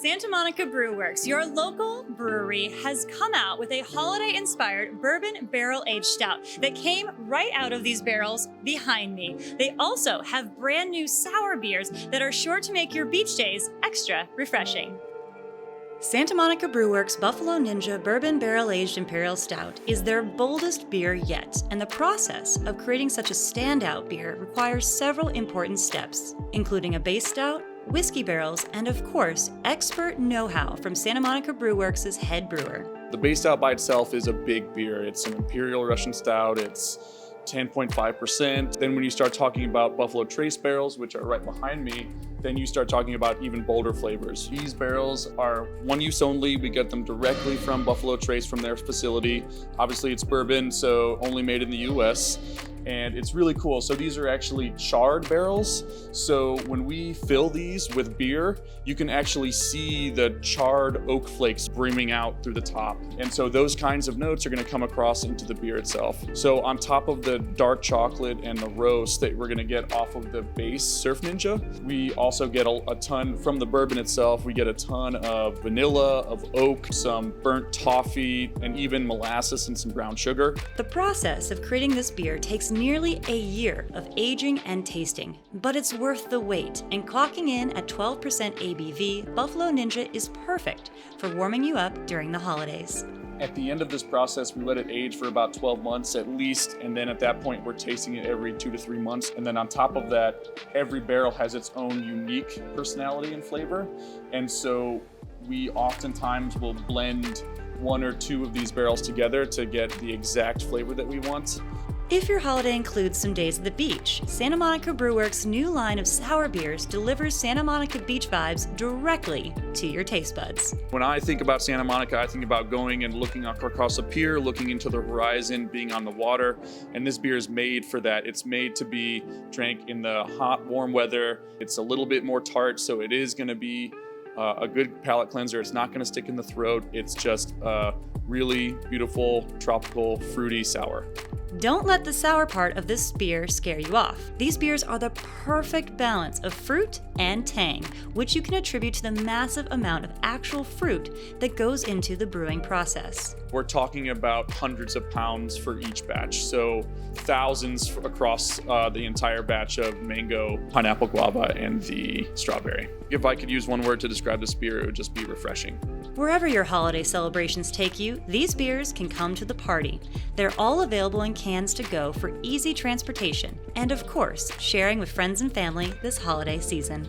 Santa Monica Brew Works, your local brewery, has come out with a holiday-inspired bourbon barrel-aged stout that came right out of these barrels behind me. They also have brand new sour beers that are sure to make your beach days extra refreshing. Santa Monica Brew Works Buffalo Ninja Bourbon Barrel-Aged Imperial Stout is their boldest beer yet, and the process of creating such a standout beer requires several important steps, including a base stout, whiskey barrels, and of course, expert know-how from Santa Monica Brew Works' head brewer. The base stout by itself is a big beer. It's an Imperial Russian Stout. It's 10.5%. Then when you start talking about Buffalo Trace barrels, which are right behind me, then you start talking about even bolder flavors. These barrels are one use only. We get them directly from Buffalo Trace from their facility. Obviously it's bourbon, so only made in the US. And it's really cool. So these are actually charred barrels. So when we fill these with beer, you can actually see the charred oak flakes brimming out through the top. And so those kinds of notes are gonna come across into the beer itself. So on top of the dark chocolate and the roast that we're gonna get off of the base Surf Ninja, we also get a ton from the bourbon itself. We get a ton of vanilla, of oak, some burnt toffee, and even molasses and some brown sugar. The process of creating this beer takes nearly a year of aging and tasting, but it's worth the wait, and clocking in at 12% ABV, Buffalo Ninja is perfect for warming you up during the holidays. At the end of this process, we let it age for about 12 months at least, and then at that point, we're tasting it every 2 to 3 months. And then on top of that, every barrel has its own unique personality and flavor. And so we oftentimes will blend 1 or 2 of these barrels together to get the exact flavor that we want. If your holiday includes some days at the beach, Santa Monica Brew Works' new line of sour beers delivers Santa Monica beach vibes directly to your taste buds. When I think about Santa Monica, I think about going and looking across a pier, looking into the horizon, being on the water, and this beer is made for that. It's made to be drank in the hot, warm weather. It's a little bit more tart, so it is going to be a good palate cleanser. It's not going to stick in the throat. It's just a really beautiful, tropical, fruity sour. Don't let the sour part of this beer scare you off. These beers are the perfect balance of fruit and tang, which you can attribute to the massive amount of actual fruit that goes into the brewing process. We're talking about hundreds of pounds for each batch, so thousands across the entire batch of mango, pineapple, guava, and the strawberry. If I could use one word to describe this beer, it would just be refreshing. Wherever your holiday celebrations take you, these beers can come to the party. They're all available in cans to go for easy transportation, and of course, sharing with friends and family this holiday season.